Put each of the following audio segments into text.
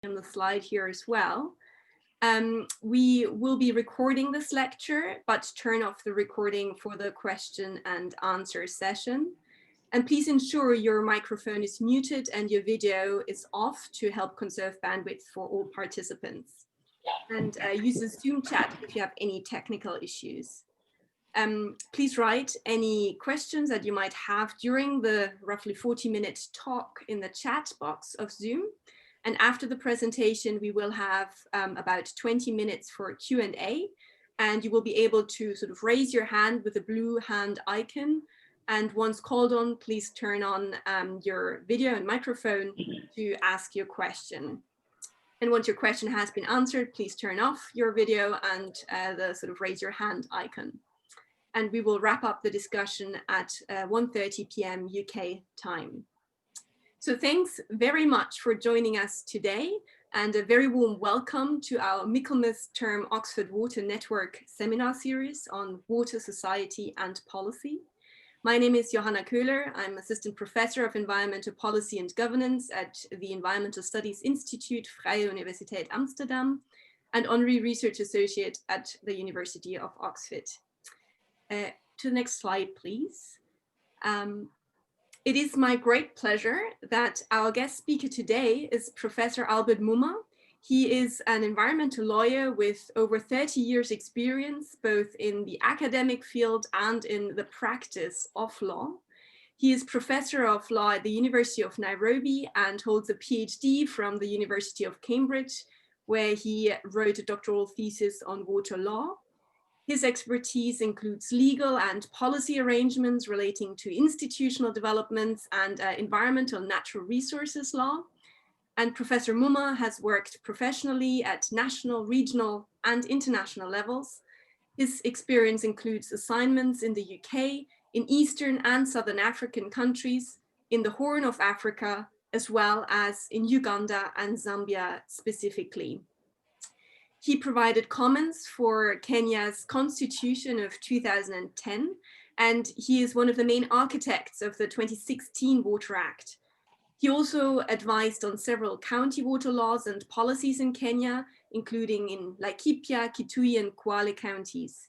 on the slide here as well. We will be recording this lecture, but turn off the recording for the question and answer session. And please ensure your microphone is muted and your video is off to help conserve bandwidth for all participants. And use the Zoom chat if you have any technical issues. Please write any questions that you might have during the roughly 40-minute talk in the chat box of Zoom. And after the presentation, we will have about 20 minutes for Q&A, and you will be able to sort of raise your hand with the blue hand icon. And once called on, please turn on your video and microphone to ask your question. And once your question has been answered, please turn off your video and the sort of raise your hand icon. And we will wrap up the discussion at 1:30 p.m. UK time. So thanks very much for joining us today, and a very warm welcome to our Michaelmas Term Oxford Water Network seminar series on water, society and policy. My name is Johanna Köhler. I'm Assistant Professor of Environmental Policy and Governance at the Environmental Studies Institute, Vrije Universiteit Amsterdam, and Honorary Research Associate at the University of Oxford. To the next slide, please. It is my great pleasure that our guest speaker today is Professor Albert Mumma. He is an environmental lawyer with over 30 years experience, both in the academic field and in the practice of law. He is Professor of Law at the University of Nairobi and holds a PhD from the University of Cambridge, where he wrote a doctoral thesis on water law. His expertise includes legal and policy arrangements relating to institutional developments and environmental natural resources law. And Professor Mumma has worked professionally at national, regional, and international levels. His experience includes assignments in the UK, in Eastern and Southern African countries, in the Horn of Africa, as well as in Uganda and Zambia specifically. He provided comments for Kenya's Constitution of 2010, and he is one of the main architects of the 2016 Water Act. He also advised on several county water laws and policies in Kenya, including in Laikipia, Kitui, and Kwale counties.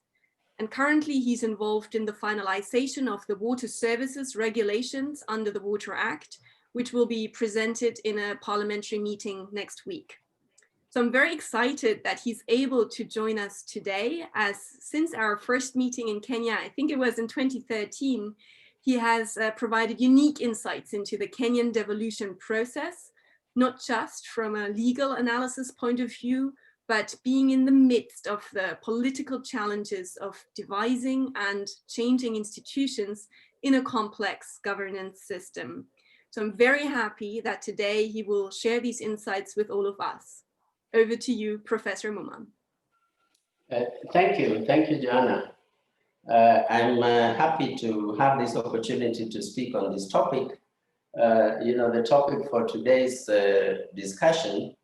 And currently he's involved in the finalization of the water services regulations under the Water Act, which will be presented in a parliamentary meeting next week. So I'm very excited that he's able to join us today, as since our first meeting in Kenya, I think it was in 2013, he has provided unique insights into the Kenyan devolution process, not just from a legal analysis point of view, but being in the midst of the political challenges of devising and changing institutions in a complex governance system. So I'm very happy that today he will share these insights with all of us. Over to you, Professor Mumma. Thank you, Joanna. I'm happy to have this opportunity to speak on this topic. The topic for today's discussion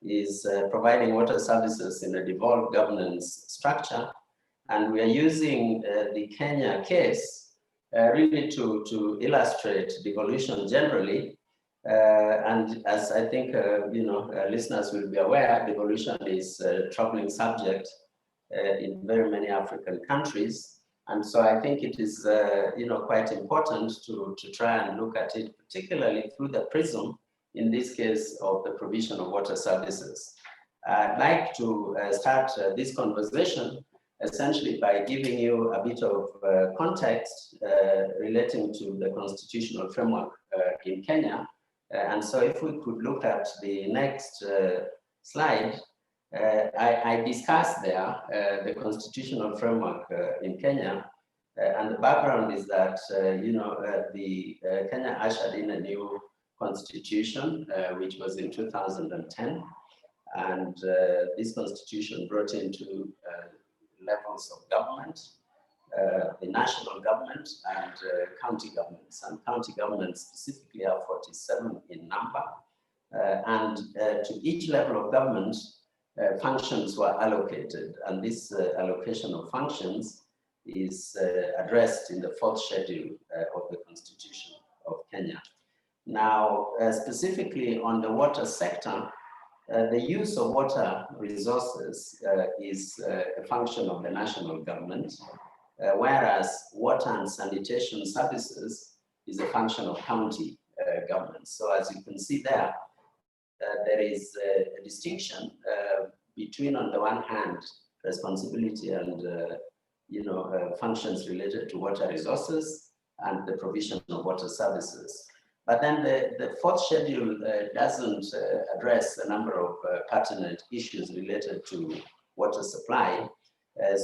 is providing water services in a devolved governance structure. And we are using the Kenya case really to illustrate devolution generally. And as I think, listeners will be aware, devolution is a troubling subject in very many African countries. And so I think it is, quite important to try and look at it, particularly through the prism, in this case, of the provision of water services. I'd like to start this conversation essentially by giving you a bit of context relating to the constitutional framework in Kenya. And so if we could look at the next slide, I discussed there the constitutional framework in Kenya. And the background is that, Kenya ushered in a new constitution, which was in 2010. And this constitution brought into levels of government, the national government and county governments. And county governments specifically are 47 in number. And to each level of government, functions were allocated. And this allocation of functions is addressed in the 4th schedule of the Constitution of Kenya. Now, specifically on the water sector, The use of water resources is a function of the national government, whereas water and sanitation services is a function of county governments. So as you can see there, there is a distinction between, on the one hand, responsibility and functions related to water resources and the provision of water services. But then the fourth schedule doesn't address a number of pertinent issues related to water supply.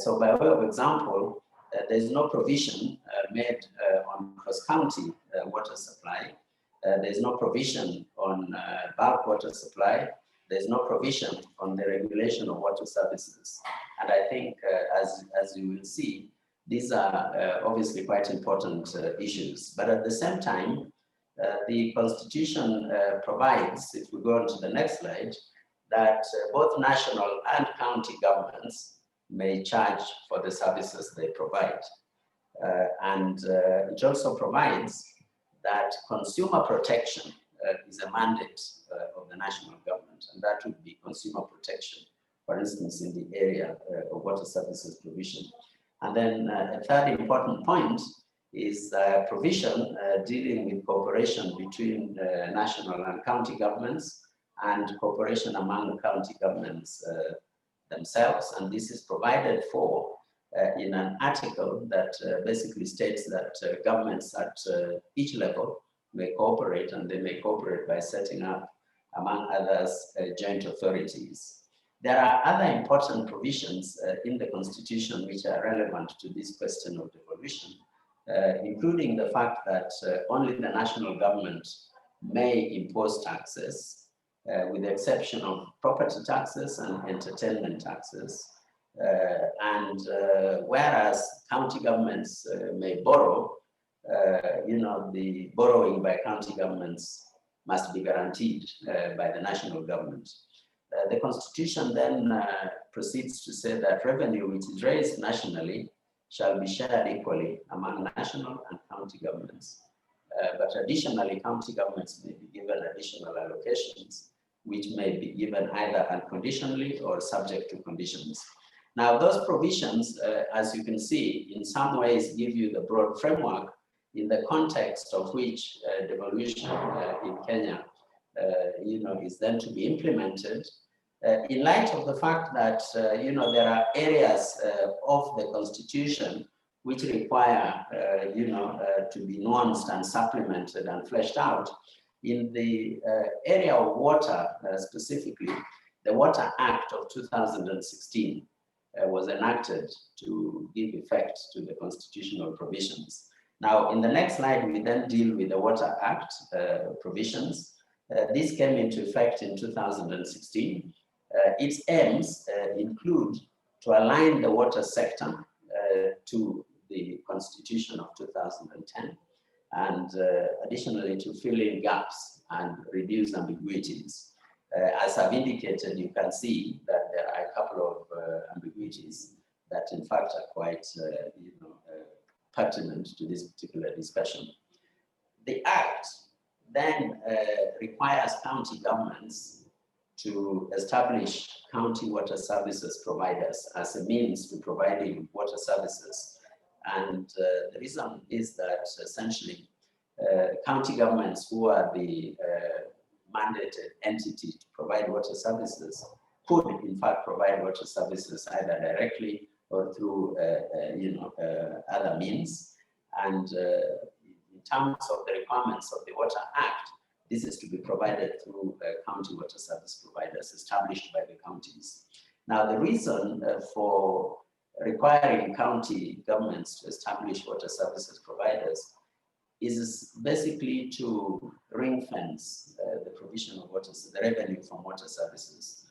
So by way of example, there is no provision made on cross-county water supply. There is no provision on bulk water supply. There is no provision on the regulation of water services. And I think, as you will see, these are obviously quite important issues. But at the same time, the Constitution provides, if we go on to the next slide, that both national and county governments may charge for the services they provide. And it also provides that consumer protection is a mandate of the national government, and that would be consumer protection, for instance, in the area of water services provision. And then a third important point is provision dealing with cooperation between national and county governments and cooperation among county governments themselves. And this is provided for in an article that basically states that governments at each level may cooperate, and they may cooperate by setting up, among others, joint authorities. There are other important provisions in the Constitution which are relevant to this question of devolution, including the fact that only the national government may impose taxes, with the exception of property taxes and entertainment taxes. Whereas county governments may borrow, the borrowing by county governments must be guaranteed by the national government. The Constitution then proceeds to say that revenue which is raised nationally shall be shared equally among national and county governments. But additionally, county governments may be given additional allocations, which may be given either unconditionally or subject to conditions. Now, those provisions, as you can see, in some ways give you the broad framework in the context of which devolution in Kenya, is then to be implemented. In light of the fact that, there are areas of the Constitution which require, to be nuanced and supplemented and fleshed out. In the area of water specifically, the Water Act of 2016 was enacted to give effect to the constitutional provisions. Now, in the next slide, we then deal with the Water Act provisions. This came into effect in 2016. Its aims include to align the water sector to the Constitution of 2010, and additionally to fill in gaps and reduce ambiguities. As I've indicated, you can see that there are a couple of ambiguities that in fact are quite pertinent to this particular discussion. The Act then requires county governments to establish county water services providers as a means to providing water services. And the reason is that essentially county governments, who are the mandated entity to provide water services, could in fact provide water services either directly or through other means. And in terms of the requirements of the Water Act, this is to be provided through county water service providers established by the counties. Now, the reason for requiring county governments to establish water services providers is basically to ring fence the provision of water, the revenue from water services.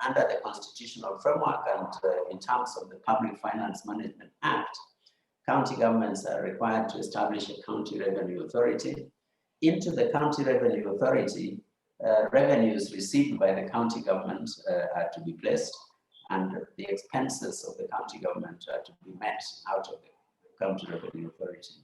Under the constitutional framework and in terms of the Public Finance Management Act, county governments are required to establish a county revenue authority. Into the county revenue authority, revenues received by the county government are to be placed, and the expenses of the county government are to be met out of the county revenue authority.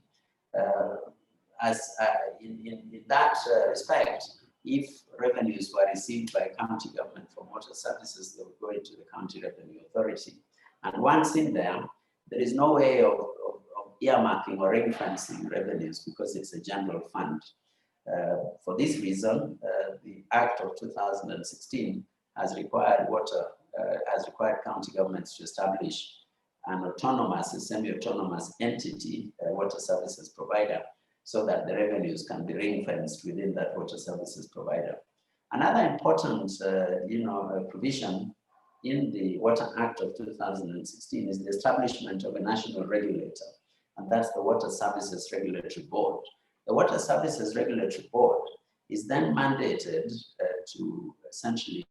In that respect, if revenues were received by county government for water services, they would go into the county revenue authority. And once in there, there is no way of earmarking or ring fencing revenues because it's a general fund. For this reason, the Act of 2016 has required county governments to establish an autonomous, a semi-autonomous entity, water services provider, so that the revenues can be ring-fenced within that water services provider. Another important, provision in the Water Act of 2016 is the establishment of a national regulator, and that's the Water Services Regulatory Board. The Water Services Regulatory Board is then mandated to essentially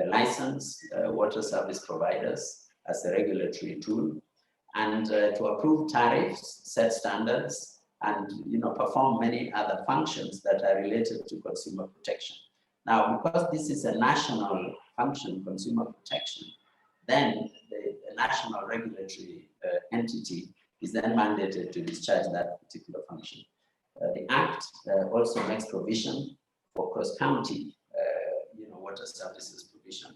license water service providers as a regulatory tool, and to approve tariffs, set standards, and perform many other functions that are related to consumer protection. Now, because this is a national function, consumer protection, then the national regulatory entity is then mandated to discharge that particular function. The Act also makes provision for cross-county water services provision,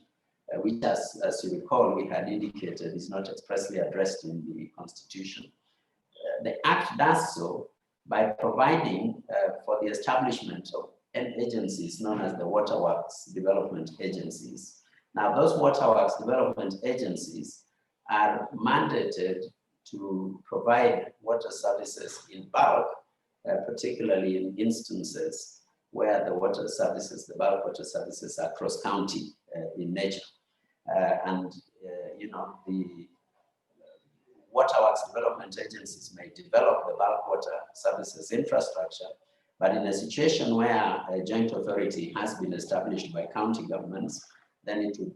which, as you recall, we had indicated is not expressly addressed in the Constitution. The Act does so by providing for the establishment of agencies known as the Waterworks Development Agencies. Now, those Waterworks Development Agencies are mandated to provide water services in bulk, particularly in instances where the water services, the bulk water services, are cross-county in nature. The Waterworks Development Agencies may develop the bulk water services infrastructure, but in a situation where a joint authority has been established by county governments, then it would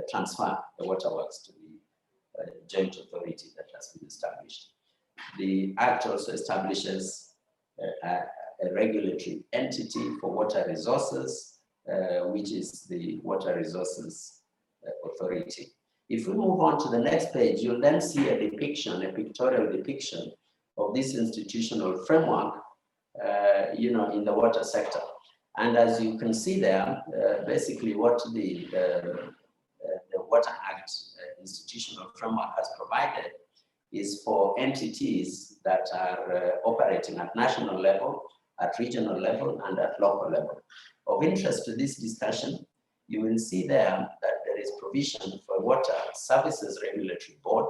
transfer the waterworks to the joint authority that has been established. The Act also establishes a regulatory entity for water resources, which is the Water Resources Authority. If we move on to the next page, you'll then see a depiction, a pictorial depiction of this institutional framework, in the water sector. And as you can see there, basically what the Water Act institutional framework has provided is for entities that are operating at national level, at regional level, and at local level. Of interest to this discussion, you will see there that there is provision for Water Services Regulatory Board,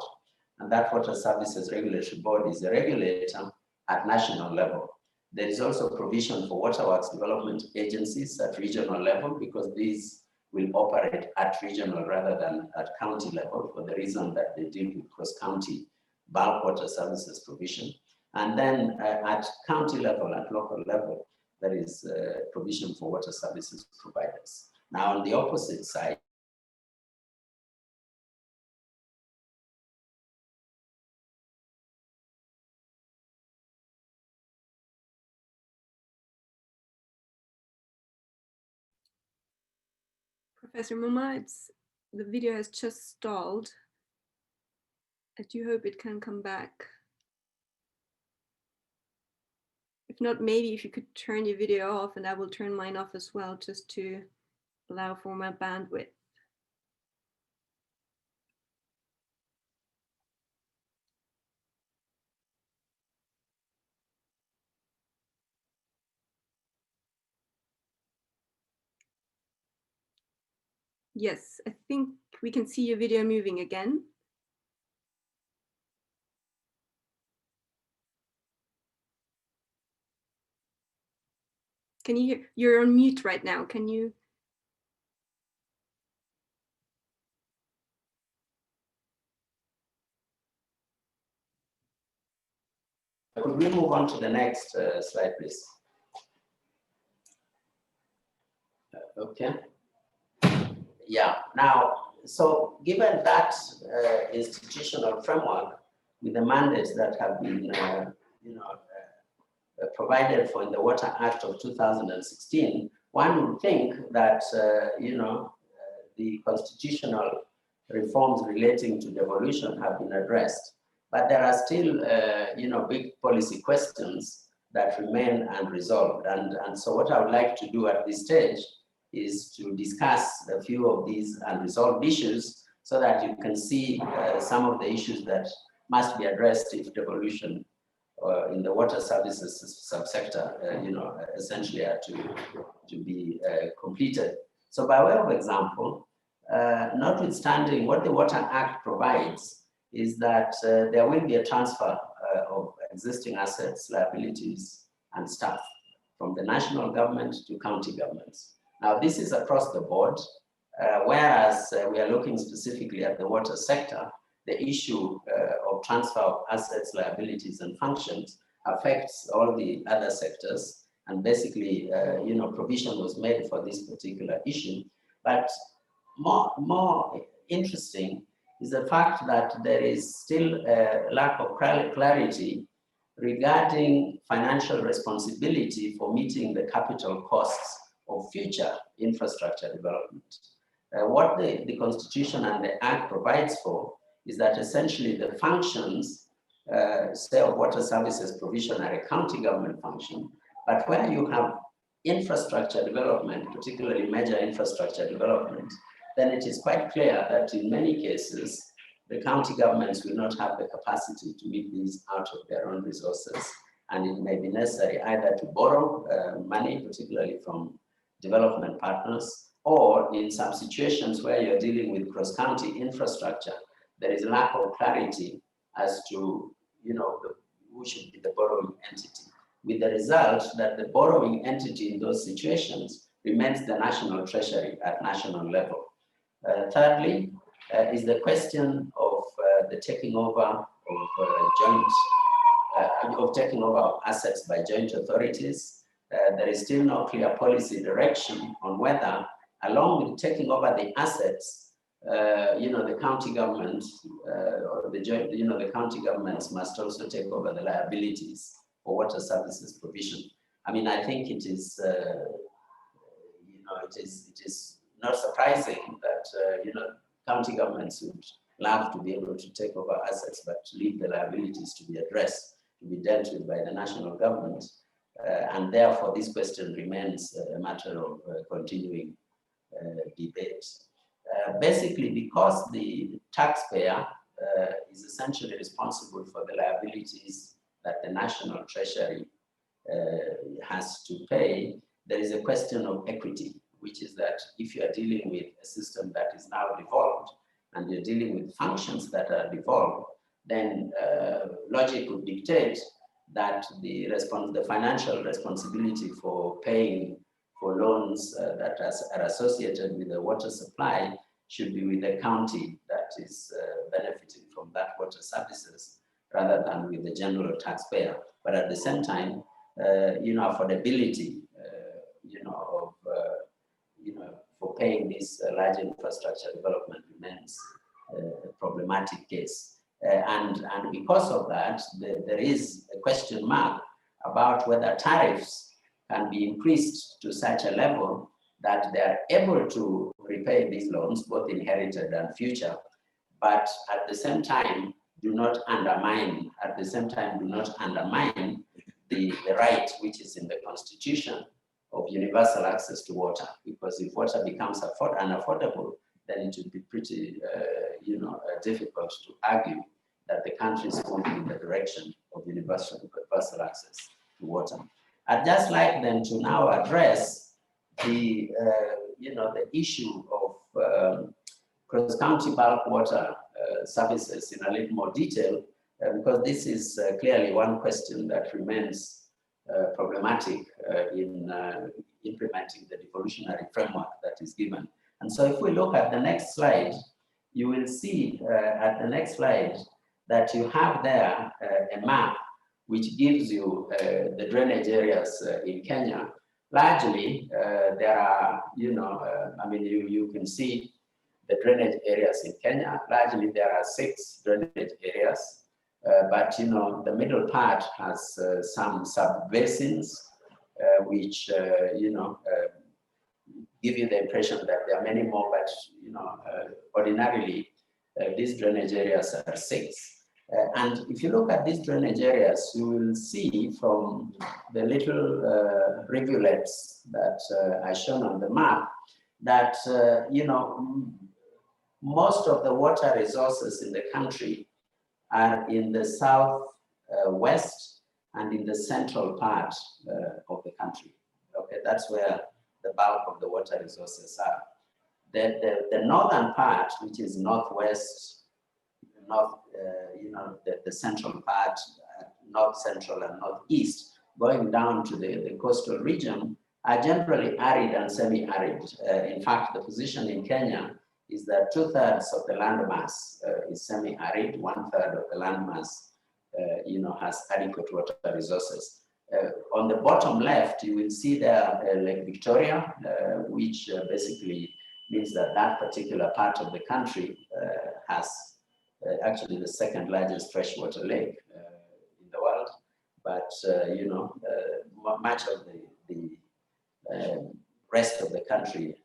and that Water Services Regulatory Board is a regulator at national level. There is also provision for waterworks development agencies at regional level, because these will operate at regional rather than at county level, for the reason that they deal with cross-county bulk water services provision. And then at county level, at local level, there is provision for water services providers. Now, on the opposite side, Professor Mumma, the video has just stalled. I do hope it can come back. If not, maybe if you could turn your video off, and I will turn mine off as well, just to allow for my bandwidth. Yes, I think we can see your video moving again. Can you hear? You're on mute right now. Can you? could we move on to the next slide, please? Okay. Yeah, now, so given that institutional framework with the mandates that have been provided for in the Water Act of 2016, one would think that the constitutional reforms relating to devolution have been addressed, but there are still big policy questions that remain unresolved. And so what I would like to do at this stage is to discuss a few of these unresolved issues so that you can see some of the issues that must be addressed if devolution in the water services subsector, essentially are to be completed. So by way of example, notwithstanding what the Water Act provides is that there will be a transfer of existing assets, liabilities, and staff from the national government to county governments. Now, this is across the board, whereas we are looking specifically at the water sector. The issue of transfer of assets, liabilities, and functions affects all the other sectors. And basically, provision was made for this particular issue. But more interesting is the fact that there is still a lack of clarity regarding financial responsibility for meeting the capital costs of future infrastructure development. What the Constitution and the Act provides for is that essentially the functions, say, of water services provision are a county government function, but where you have infrastructure development, particularly major infrastructure development, then it is quite clear that in many cases, the county governments will not have the capacity to meet these out of their own resources. And it may be necessary either to borrow money, particularly from development partners, or in some situations where you're dealing with cross-county infrastructure, there is a lack of clarity as to, who should be the borrowing entity, with the result that the borrowing entity in those situations remains the national treasury at national level. Thirdly, is the question of the taking over of taking over of assets by joint authorities. There is still no clear policy direction on whether, along with taking over the assets, the county government or the county governments must also take over the liabilities for water services provision. I mean, I think it is, it is not surprising that county governments would love to be able to take over assets, but to leave the liabilities to be addressed, to be dealt with by the national government. And therefore, this question remains a matter of continuing debate. Basically, because the taxpayer is essentially responsible for the liabilities that the national treasury has to pay, there is a question of equity, which is that if you are dealing with a system that is now devolved and you're dealing with functions that are devolved, then logic would dictate that the financial responsibility for paying for loans that are associated with the water supply should be with the county that is benefiting from that water services rather than with the general taxpayer. But at the same time, affordability, for paying this large infrastructure development remains a problematic case. And because of that, there is a question mark about whether tariffs can be increased to such a level that they are able to repay these loans, both inherited and future, but at the same time do not undermine the right which is in the Constitution of universal access to water. Because if water becomes unaffordable, then it would be pretty difficult to argue that the country is moving in the direction of universal access to water. I'd just like them to now address the issue of cross-county bulk water services in a little more detail, because this is clearly one question that remains problematic in implementing the devolutionary framework that is given. And so if we look at the next slide, you will see at the next slide that you have there a map which gives you the drainage areas in Kenya. Largely, there are, you can see the drainage areas in Kenya. Largely, there are 6 drainage areas, but the middle part has some sub-basins, which, give you the impression that there are many more, but, ordinarily, these drainage areas are 6. And if you look at these drainage areas, you will see from the little rivulets that are shown on the map that, you know, most of the water resources in the country are in the south west and in the central part of the country. Okay, that's where the bulk of the water resources are. The northern part, which is northwest, north, you know, the central part, north central and northeast, going down to the coastal region, are generally arid and semi-arid. In fact, the position in Kenya is that 2/3 of the landmass is semi-arid, 1/3 of the landmass, you know, has adequate water resources. On the bottom left, you will see there Lake Victoria, which basically means that that particular part of the country has actually the second largest freshwater lake in the world. But, you know, much of the rest of the country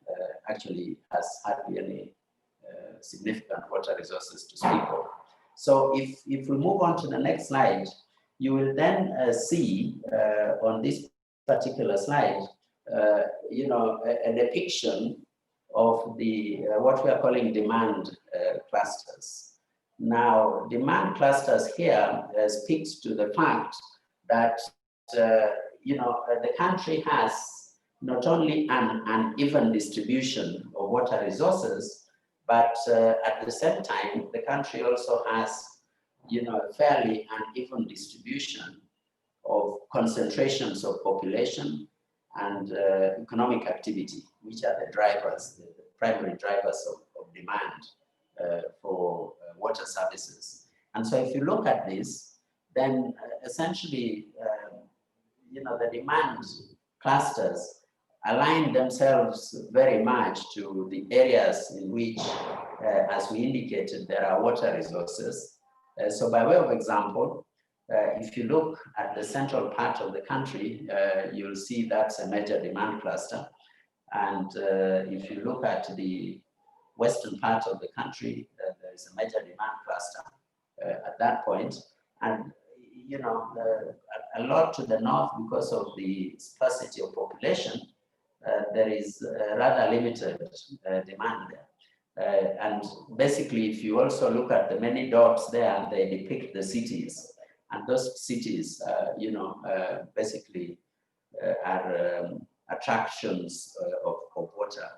actually has hardly any significant water resources to speak of. So if we move on to the next slide, you will then see on this particular slide, you know, a depiction of the what we are calling demand clusters. Now, demand clusters here speaks to the fact that you know, the country has not only an uneven distribution of water resources, but at the same time, the country also has, you know, a fairly uneven distribution of concentrations of population and economic activity, which are the drivers, the primary drivers of demand for water services. And so if you look at this, then essentially, you know, the demand clusters align themselves very much to the areas in which, as we indicated, there are water resources. So by way of example, if you look at the central part of the country, you'll see that's a major demand cluster. And if you look at the western part of the country, there is a major demand cluster at that point. And, you know, a lot to the north, because of the sparsity of population, there is rather limited demand there. And basically, if you also look at the many dots there, they depict the cities. And those cities, you know, basically are attractions of water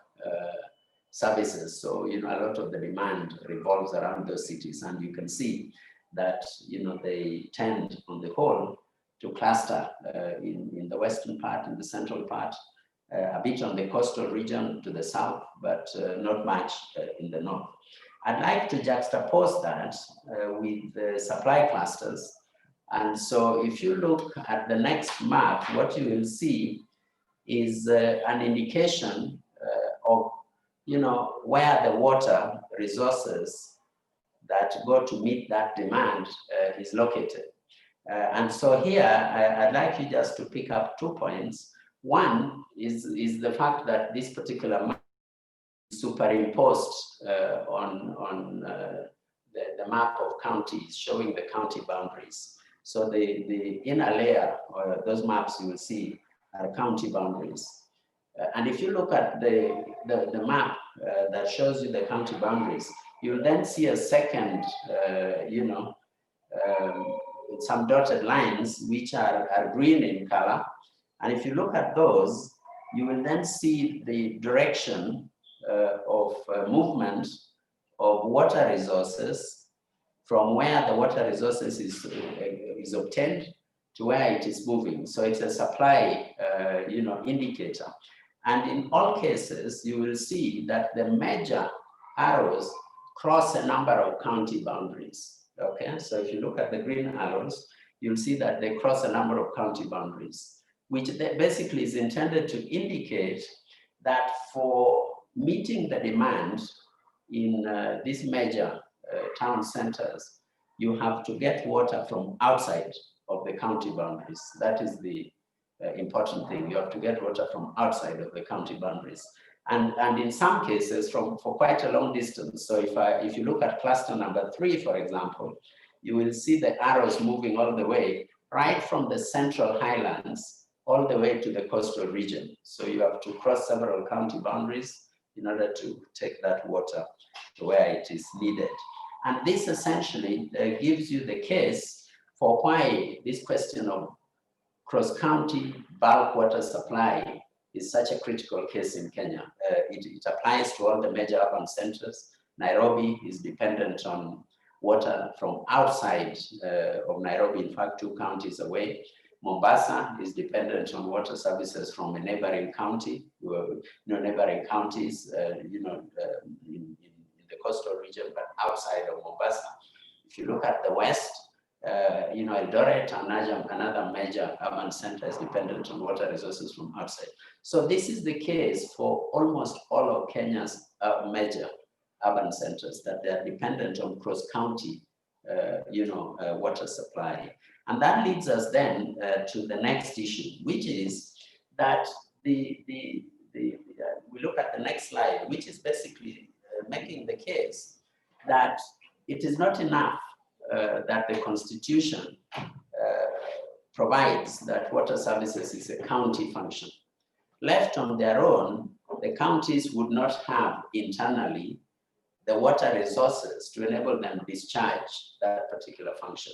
services. So, you know, a lot of the demand revolves around those cities. And you can see that, you know, they tend on the whole to cluster in the western part, in the central part, a bit on the coastal region to the south, but not much in the north. I'd like to juxtapose that with the supply clusters. And so if you look at the next map, what you will see is an indication of, you know, where the water resources that go to meet that demand is located. And so here, I'd like you just to pick up 2 points. One is the fact that this particular map is superimposed on the map of counties, showing the county boundaries. So the inner layer, or those maps you will see, are county boundaries. And if you look at the map that shows you the county boundaries, you'll then see a second, you know, some dotted lines, which are green in color. And if you look at those, you will then see the direction of movement of water resources from where the water resources is obtained to where it is moving. So it's a supply, you know, indicator. And in all cases, you will see that the major arrows cross a number of county boundaries. Okay, so if you look at the green arrows, you'll see that they cross a number of county boundaries, which basically is intended to indicate that for meeting the demand in these major town centers, you have to get water from outside of the county boundaries. That is the important thing. You have to get water from outside of the county boundaries. And in some cases for quite a long distance. So if you look at cluster number 3, for example, you will see the arrows moving all the way, right from the central highlands, all the way to the coastal region. So you have to cross several county boundaries in order to take that water where it is needed. And this essentially gives you the case for why this question of cross-county bulk water supply is such a critical case in Kenya. It applies to all the major urban centers. Nairobi is dependent on water from outside of Nairobi, in fact, 2 counties away. Mombasa is dependent on water services from a neighboring county, neighboring counties, in the coastal region, but outside of Mombasa. If you look at the west, Eldoret, another major urban center, is dependent on water resources from outside. So this is the case for almost all of Kenya's major urban centers, that they are dependent on cross-county, water supply. And that leads us then to the next issue, which is that we look at the next slide, which is basically making the case that it is not enough that the Constitution provides that water services is a county function. Left on their own, the counties would not have internally the water resources to enable them to discharge that particular function.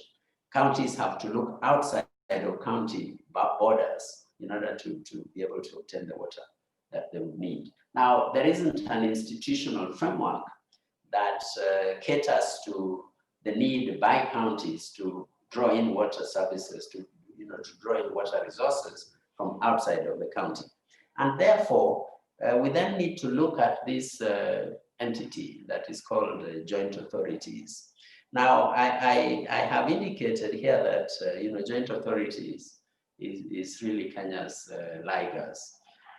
Counties have to look outside of county borders in order to be able to obtain the water that they would need. Now, there isn't an institutional framework that caters to the need by counties to draw in water services, to draw in water resources from outside of the county. And therefore, we then need to look at this entity that is called joint authorities. Now, I have indicated here that joint authorities is really Kenya's LIGAs.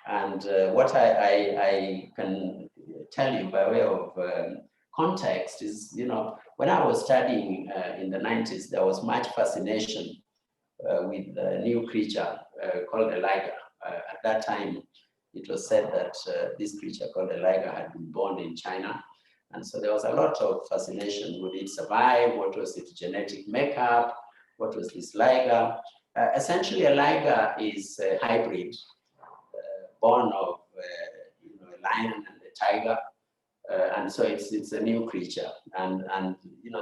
And what I can tell you by way of context is, when I was studying in the 90s, there was much fascination with a new creature called a liger. At that time, it was said that this creature called a liger had been born in China. And so there was a lot of fascination. Would it survive? What was its genetic makeup? What was this liger? Essentially, a liger is a hybrid born of a lion and a tiger. And so it's a new creature. And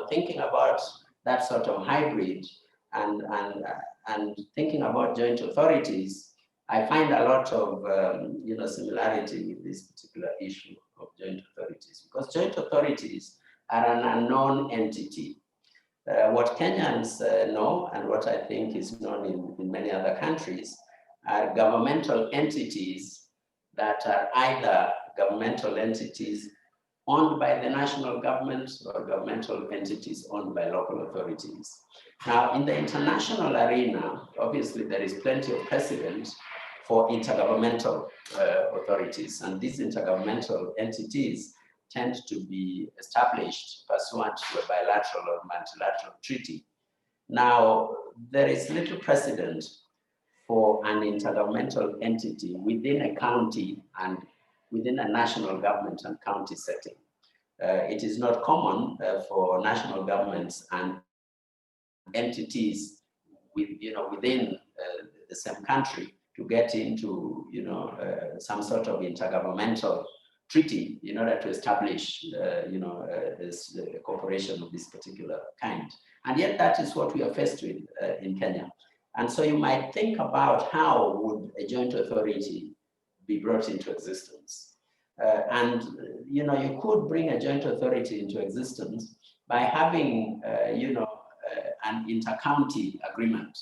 thinking about that sort of hybrid and thinking about joint authorities, I find a lot of similarity with this particular issue of joint authorities, because joint authorities are an unknown entity. What Kenyans know, and what I think is known in many other countries, are governmental entities that are either governmental entities owned by the national government or governmental entities owned by local authorities. Now, in the international arena, obviously there is plenty of precedent for intergovernmental authorities, and these intergovernmental entities tend to be established pursuant to a bilateral or multilateral treaty. Now, there is little precedent for an intergovernmental entity within a county and within a national government and county setting. It is not common for national governments and entities within the same country to get into some sort of intergovernmental treaty in order to establish this cooperation of this particular kind. And yet that is what we are faced with in Kenya. And so you might think about how would a joint authority be brought into existence. You could bring a joint authority into existence by having an inter-county agreement,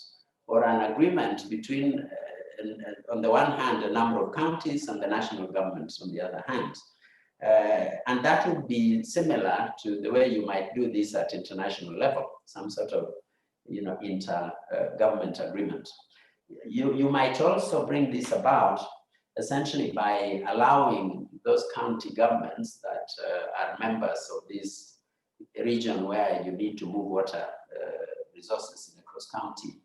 or an agreement between on the one hand, a number of counties and the national government on the other hand. And that would be similar to the way you might do this at international level, some sort of inter-government agreement. You might also bring this about essentially by allowing those county governments that are members of this region where you need to move water resources in a cross-county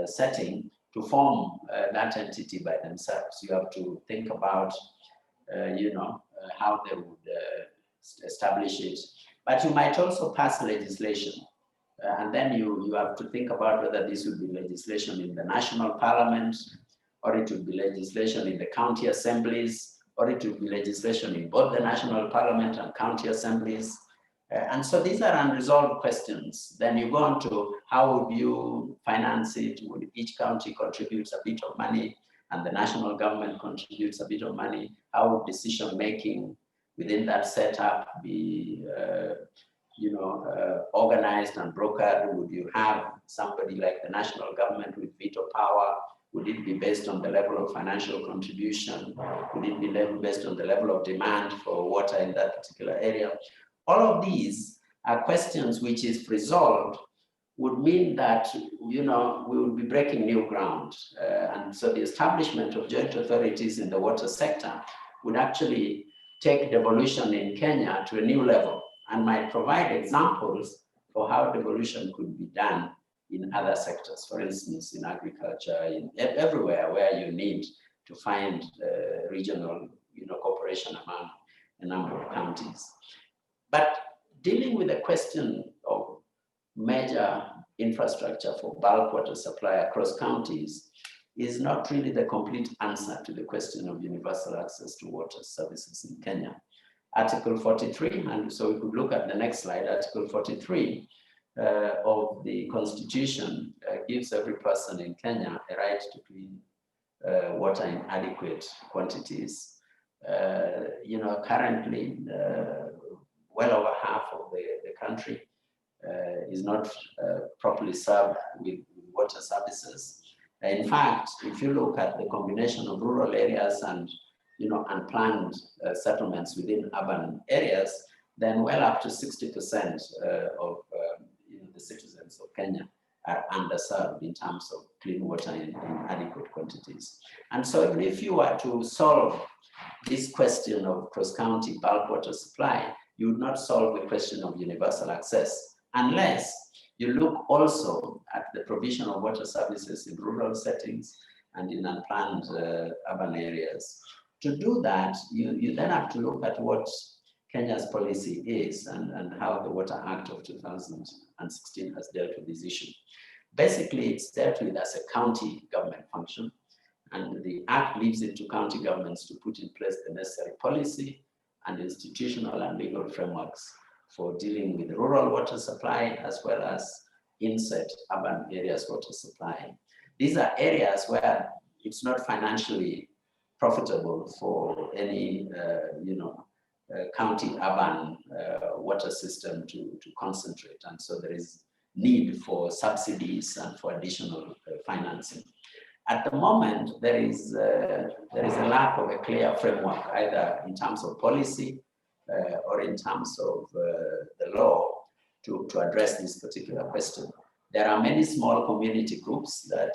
setting to form that entity by themselves. You have to think about, how they would establish it. But you might also pass legislation And then you have to think about whether this would be legislation in the national parliament, or it would be legislation in the county assemblies, or it would be legislation in both the national parliament and county assemblies. And so these are unresolved questions. Then you go on to how would you finance it? Would each county contribute a bit of money and the national government contributes a bit of money? How would decision making within that setup be organized and brokered? Would you have somebody like the national government with veto power? Would it be based on the level of financial contribution? Would it be based on the level of demand for water in that particular area? All of these are questions which, if resolved, would mean that we would be breaking new ground. And so the establishment of joint authorities in the water sector would actually take devolution in Kenya to a new level and might provide examples for how devolution could be done in other sectors, for instance, in agriculture, in everywhere where you need to find regional cooperation among a number of counties. But dealing with the question of major infrastructure for bulk water supply across counties is not really the complete answer to the question of universal access to water services in Kenya. Article 43, and so we could look at the next slide, Article 43 of the Constitution gives every person in Kenya a right to clean water in adequate quantities. Currently, well over half of the country is not properly served with water services. In fact, if you look at the combination of rural areas and unplanned settlements within urban areas, then well up to 60% of the citizens of Kenya are underserved in terms of clean water in adequate quantities. And so even if you were to solve this question of cross-county bulk water supply, you would not solve the question of universal access unless you look also at the provision of water services in rural settings and in unplanned urban areas. To do that, you then have to look at what Kenya's policy is and how the Water Act of 2016 has dealt with this issue. Basically, it's dealt with as a county government function, and the Act leaves it to county governments to put in place the necessary policy and institutional and legal frameworks for dealing with rural water supply as well as inset urban areas water supply. These are areas where it's not financially profitable for any county urban water system to concentrate, and so there is need for subsidies and for additional financing. At the moment, there is a lack of a clear framework, either in terms of policy or in terms of the law to address this particular question. There are many small community groups that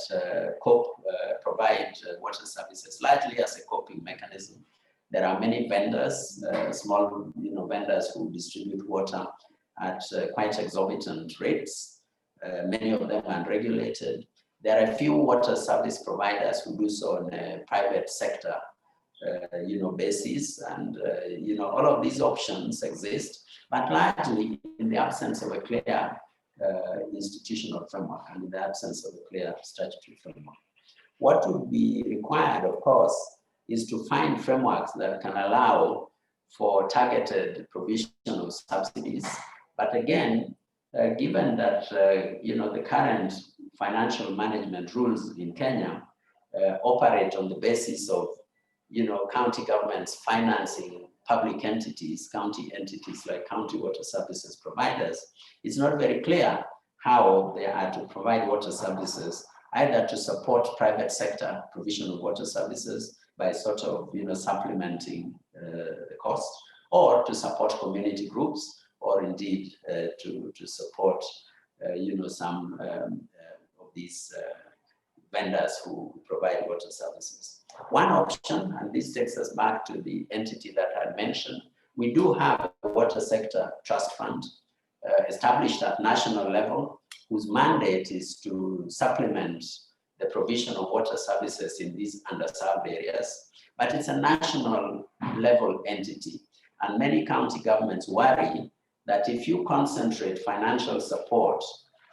provide water services largely as a coping mechanism. There are many vendors, small vendors who distribute water at quite exorbitant rates. Many of them are unregulated. There are a few water service providers who do so on a private sector basis, and all of these options exist, but largely in the absence of a clear institutional framework and in the absence of a clear statutory framework. What would be required, of course, is to find frameworks that can allow for targeted provision of subsidies. But again, given that the current financial management rules in Kenya operate on the basis of county governments financing public entities, county entities like county water services providers, it's not very clear how they are to provide water services, either to support private sector provision of water services by sort of supplementing the cost, or to support community groups, or indeed to support some of these vendors who provide water services. One option, and this takes us back to the entity that I mentioned, we do have a water sector trust fund established at national level, whose mandate is to supplement the provision of water services in these underserved areas. But it's a national level entity, and many county governments worry that if you concentrate financial support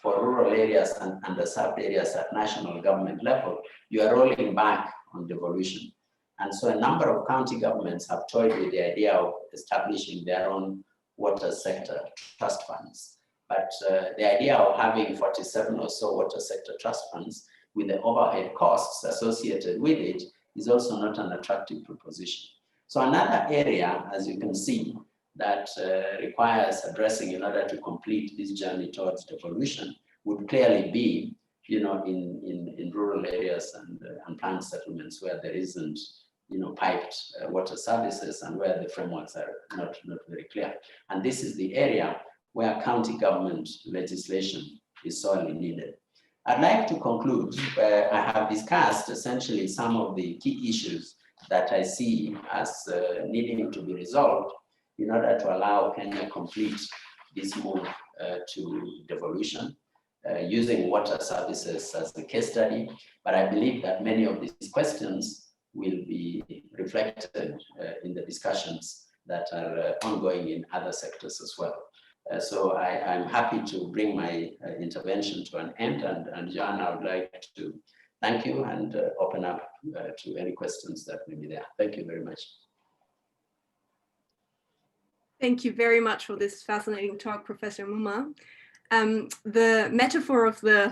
for rural areas and underserved areas at national government level, you are rolling back on devolution. And so a number of county governments have toyed with the idea of establishing their own water sector trust funds. But the idea of having 47 or so water sector trust funds with the overhead costs associated with it is also not an attractive proposition. So another area, as you can see, that requires addressing in order to complete this journey towards devolution would clearly be, in rural areas and planned settlements where there isn't, piped water services and where the frameworks are not very clear. And this is the area where county government legislation is sorely needed. I'd like to conclude where I have discussed essentially some of the key issues that I see as needing to be resolved in order to allow Kenya complete this move to devolution, using water services as the case study. But I believe that many of these questions will be reflected in the discussions that are ongoing in other sectors as well. So I'm happy to bring my intervention to an end, and Joanna, I would like to thank you and open up to any questions that may be there. Thank you very much. Thank you very much for this fascinating talk, Professor Mumma. The metaphor of the